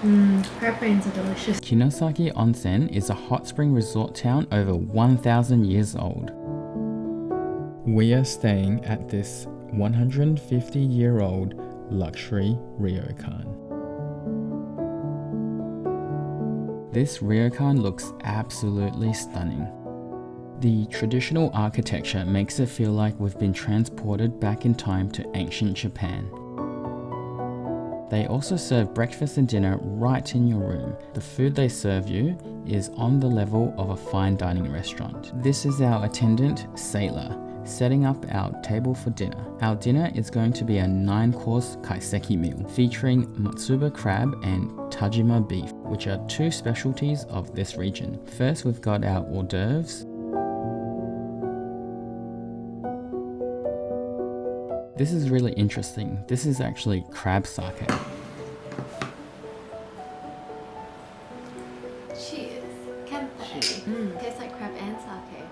Crab brains are delicious. Kinosaki Onsen is a hot spring resort town over 1,000 years old. We are staying at this 150-year-old luxury Ryokan. This Ryokan looks absolutely stunning. The traditional architecture makes it feel like we've been transported back in time to ancient Japan. They also serve breakfast and dinner right in your room. The food they serve you is on the level of a fine dining restaurant. This is our attendant, Sailor, setting up our table for dinner. Our dinner is going to be a 9-course kaiseki meal featuring matsuba crab and tajima beef, which are two specialties of this region. First, we've got our hors d'oeuvres. This is really interesting. This is actually crab sake. Cheers. Kempei. Tastes like crab and sake.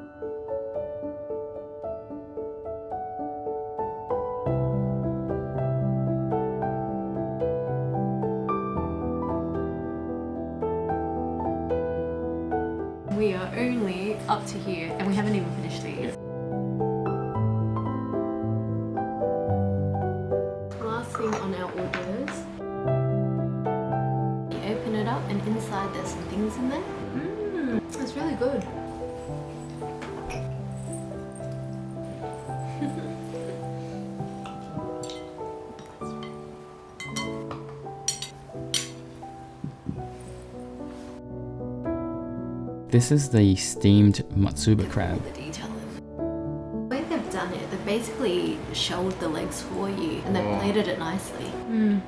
We are only up to here and we haven't even finished these. Last thing on our hors d'oeuvres. You open it up and inside there's some things in there. It's really good. This is the steamed matsuba crab. The detail. The way they've done it, they've basically shelled the legs for you and they've plated it nicely.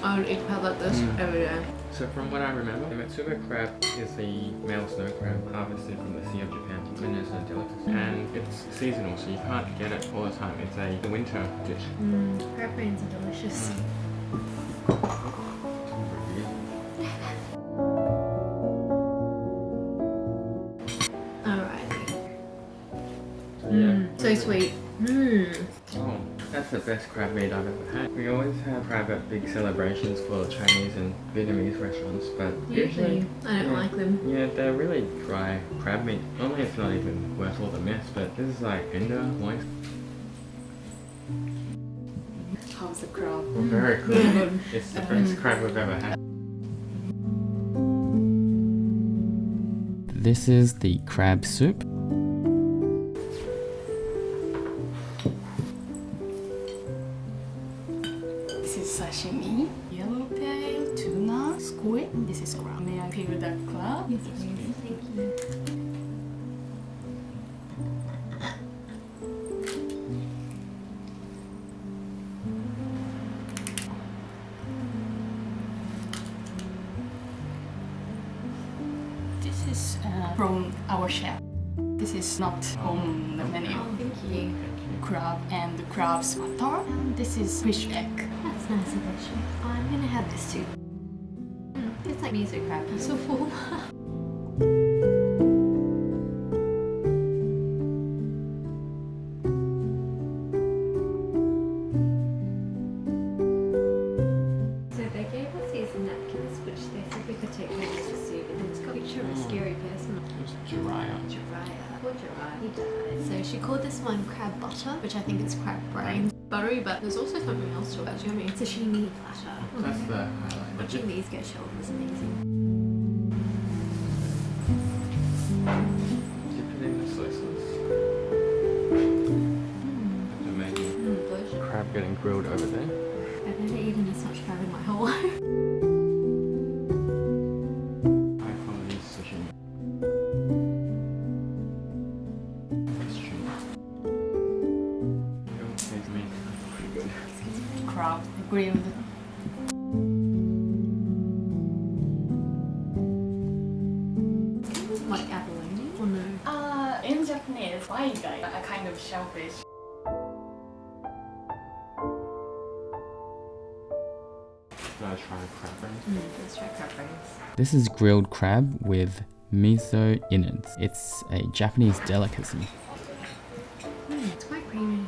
I would eat crab like this every day. So from what I remember, the matsuba crab is the male snow crab harvested from the Sea of Japan. And it's a delicacy. And it's seasonal, so you can't get it all the time. It's a winter dish. Crab brains are delicious. So sweet. Oh, that's the best crab meat I've ever had. We always have crab at big celebrations for Chinese and Vietnamese restaurants, but Usually I don't like them. Yeah, they're really dry crab meat. Normally it's not even worth all the mess, but this is like tender, moist. How's the crab? Very cool. It's the best crab we've ever had. This is the crab soup. This is sashimi, yellowtail, tuna, squid. This is crab. May I peel the crab? Yes, please. Thank you. This is from our chef. This is not on the menu. Oh, thank you. Crab and the crab's butter. And this is fish egg. That's nice of you. I'm gonna have this too. It's like miso crab. I'm so full. So they gave us these napkins, which they said we could take home as a souvenir. And it's got a picture of a scary person. It's Jiraiya. Poor Jiraiya. He died. So she called this one crab butter, which I think is crab brains. Buttery, but there's also something else to it. It's yummy. Sashimi platter. That's the highlight. Watching these get shelled was amazing. Dip it in the soy sauce. That's amazing. Delicious. Crab getting grilled over there. I've never eaten this much crab in my whole life. High quality sashimi. Crab grilled. Like abalone or no? In Japanese, waigai, a kind of shellfish. Should I try crab brains? Let's try crab brains. This is grilled crab with miso innards. It's a Japanese delicacy. It's quite creamy.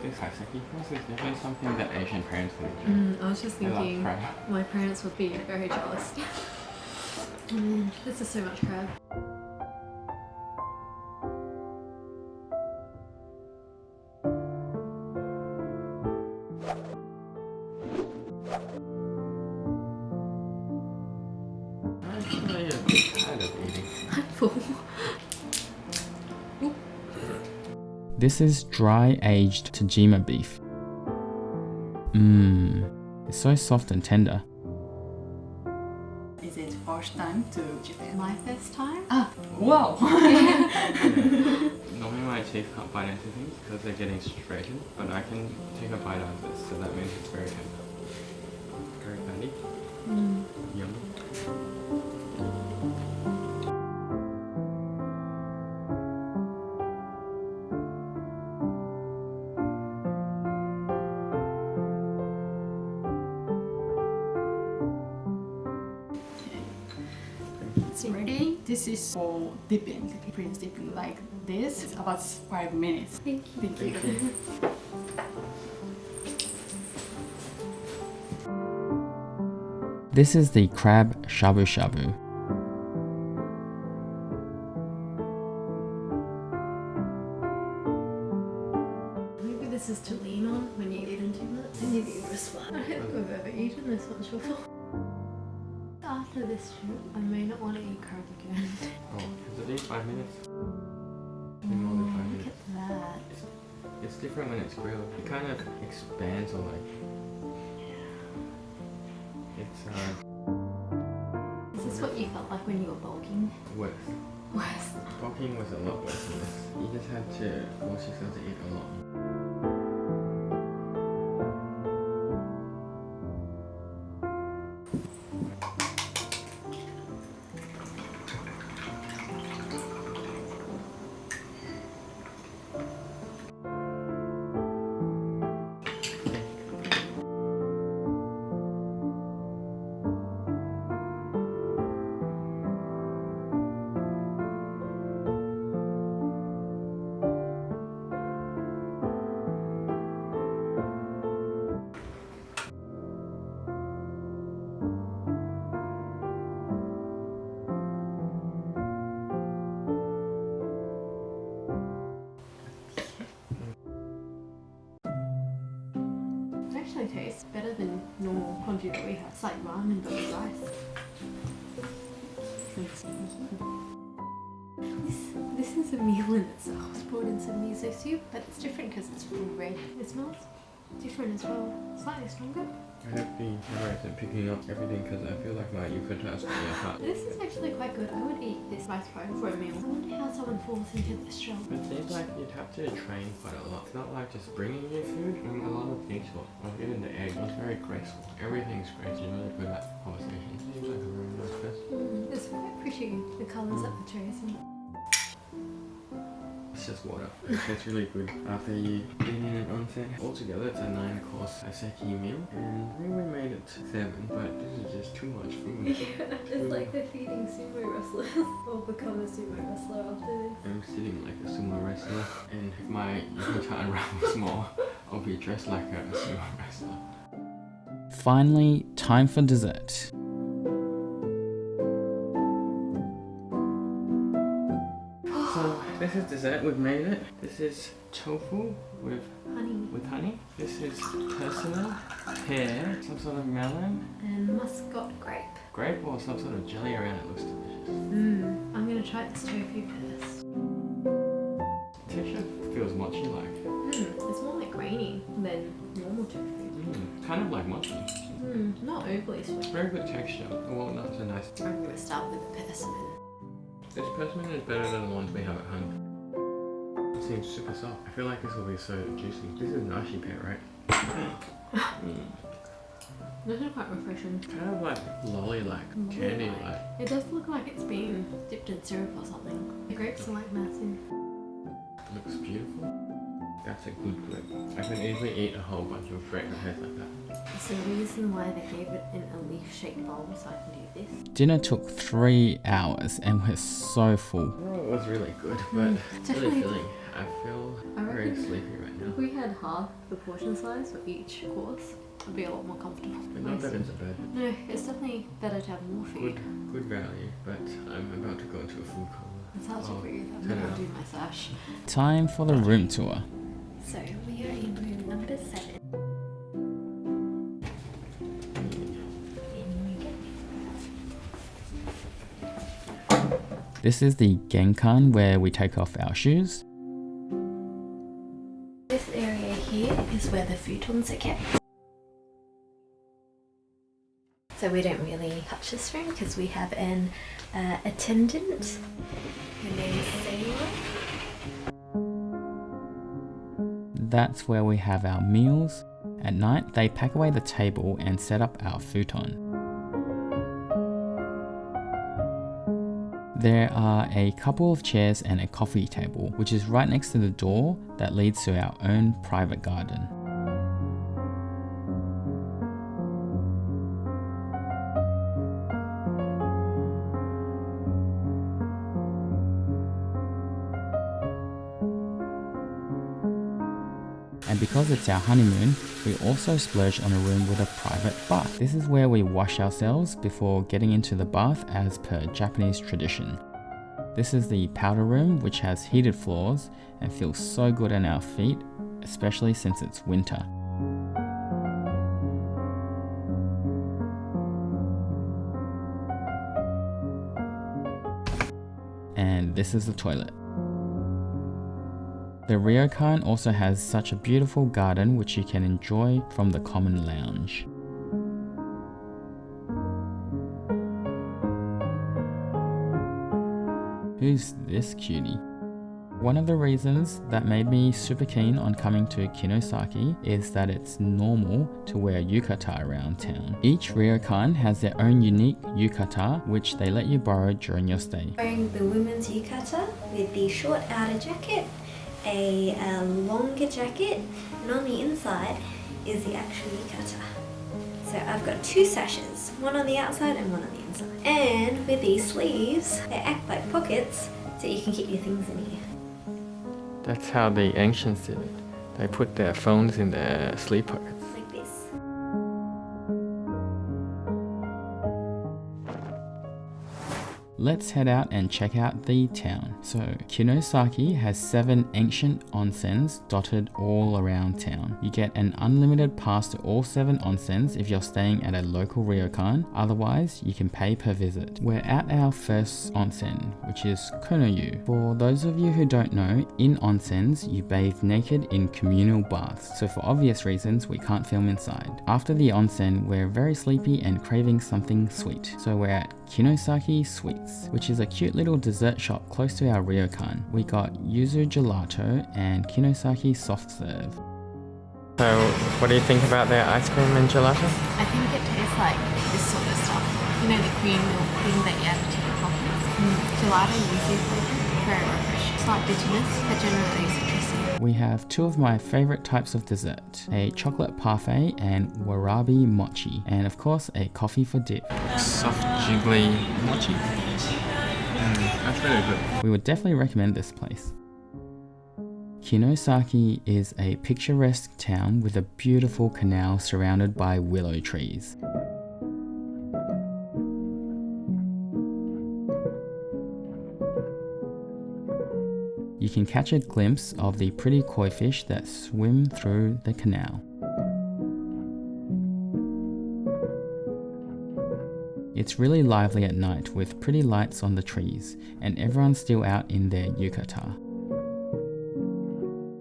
This kaiseki sauce is definitely something that Asian parents would enjoy. I was just They love thinking crab. my parents would be very jealous. This is so much crab. Actually, a bit tired of eating. I'm full. This is dry aged Tajima beef. It's so soft and tender. Is it first time to Japan? My first time? Ah, wow! Normally my teeth can't bite into things because they're getting straightened, but I can take a bite out of this, so that means it's very tender. Very fatty. Yummy. It's ready. This is for dipping. Please dipping like this. It's about 5 minutes. Thank you. Thank you. This is the crab shabu shabu. Maybe this is to lean on when you eat too much and you eat this one. I don't think I've ever eaten this much before. After this trip, I may not want to eat crab again. Oh, is it 5 minutes? More than 5 Look minutes. at that. It's different when it's grilled. It kind of expands or like. It's Is this what you felt like when you were bulking? worse. Worse. Bulking was a lot worse than this. You just had to force yourself to eat a lot. It actually tastes better than normal congee that we have. It's like ramen but with rice. This is a meal in itself. It's brought in some miso soup, but it's different because it's red. It smells different as well. Slightly stronger. I have been in picking up everything because I feel like my yukata is falling apart. This is actually quite good. I would eat this rice bowl for a meal. I wonder how someone falls into this job. It seems like you'd have to train quite a lot. It's not like just bringing you food. I mean, a lot of detail. Like even the egg was very graceful. Everything's graceful. You're really good at conversation. Seems like a very nice person. It's quite pretty. The colours that they're chosen. It's just water. It's really good after you eat in an onsen. Altogether, it's a 9-course kaiseki meal, and I think we made it 7, but this is just too much food. Yeah, it's like they're feeding sumo wrestlers. Or become a sumo wrestler after this. I'm sitting like a sumo wrestler, and if my yukata unravels more, I'll be dressed like a sumo wrestler. Finally, time for dessert. So this is dessert, we've made it. This is tofu with honey. This is persilla, pear, some sort of melon. And muscat grape. Grape or some sort of jelly around it, looks delicious. I'm gonna try this tofu first. Texture feels mochi-like. It's more like grainy than normal tofu. Kind of like mochi. Not overly sweet. Very good texture. Walnuts are nice. I'm gonna start with the persimmon. This persimmon is better than the ones we have at home. It seems super soft. I feel like this will be so juicy. This is nashi pear, right? This is quite refreshing. Kind of like lolly-like, candy-like. It does look like it's been dipped in syrup or something. The grapes are like massive. Looks beautiful. That's a good grape. I can easily eat a whole bunch of grape heads like that. There's a reason why they gave it in a leaf-shaped bowl, so I can do this. Dinner took 3 hours and we're so full. Oh, it was really good, but really filling. I feel I very reckon sleepy right now. If we had half the portion size for each course, I'd be a lot more comfortable. But not that it's bad. No, it's definitely better to have more food. Good value, but I'm about to go into a food coma. It's hard to breathe. I'm turn it gonna up. do my sash. Time for the room tour. So we are in room number 7. This is the Genkan where we take off our shoes. This area here is where the futons are kept. So we don't really touch this room because we have an attendant. Her name is Sailor. That's where we have our meals. At night, they pack away the table and set up our futon. There are a couple of chairs and a coffee table, which is right next to the door that leads to our own private garden. And because it's our honeymoon, we also splurged on a room with a private bath. This is where we wash ourselves before getting into the bath as per Japanese tradition. This is the powder room, which has heated floors and feels so good on our feet, especially since it's winter. And this is the toilet. The Ryokan also has such a beautiful garden which you can enjoy from the common lounge. Who's this cutie? One of the reasons that made me super keen on coming to Kinosaki is that it's normal to wear yukata around town. Each ryokan has their own unique yukata which they let you borrow during your stay. Wearing the women's yukata with the short outer jacket, a longer jacket, and on the inside is the actual yukata. So I've got 2 sashes, one on the outside and one on the inside. And with these sleeves, they act like pockets so you can keep your things in here. That's how the ancients did it. They put their phones in their sleeve pockets. Like this. Let's head out and check out the town. So, Kinosaki has 7 ancient onsens dotted all around town. You get an unlimited pass to all 7 onsens if you're staying at a local ryokan, otherwise you can pay per visit. We're at our first onsen, which is Konoyu. For those of you who don't know, in onsens you bathe naked in communal baths, so for obvious reasons we can't film inside. After the onsen, we're very sleepy and craving something sweet, so we're at Kinosaki Sweets, which is a cute little dessert shop close to our ryokan. We got yuzu gelato and Kinosaki soft serve. So, what do you think about their ice cream and gelato? I think it tastes like this sort of stuff. You know, the cream milk thing that you add to your coffees? Gelato yuzu flavor, very refreshing. Slight bitterness, but generally citrusy. We have 2 of my favorite types of dessert, a chocolate parfait and warabi mochi, and of course a coffee for dip. Soft jiggly mochi. That's really good. We would definitely recommend this place. Kinosaki is a picturesque town with a beautiful canal surrounded by willow trees. You can catch a glimpse of the pretty koi fish that swim through the canal. It's really lively at night with pretty lights on the trees, and everyone's still out in their yukata.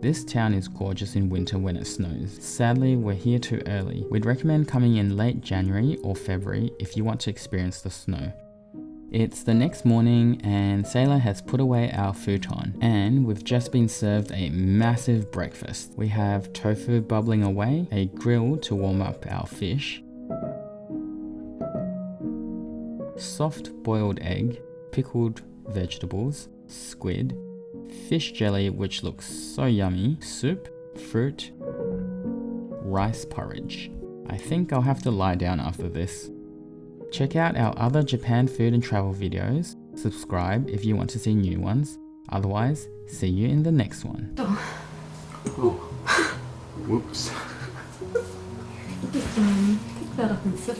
This town is gorgeous in winter when it snows. Sadly, we're here too early. We'd recommend coming in late January or February if you want to experience the snow. It's the next morning and Sailor has put away our futon, and we've just been served a massive breakfast. We have tofu bubbling away, a grill to warm up our fish, soft boiled egg, pickled vegetables, squid, fish jelly which looks so yummy, soup, fruit, rice porridge. I think I'll have to lie down after this. Check out our other Japan food and travel videos, subscribe if you want to see new ones. Otherwise, see you in the next one. Oh, whoops. Pick that up and sit.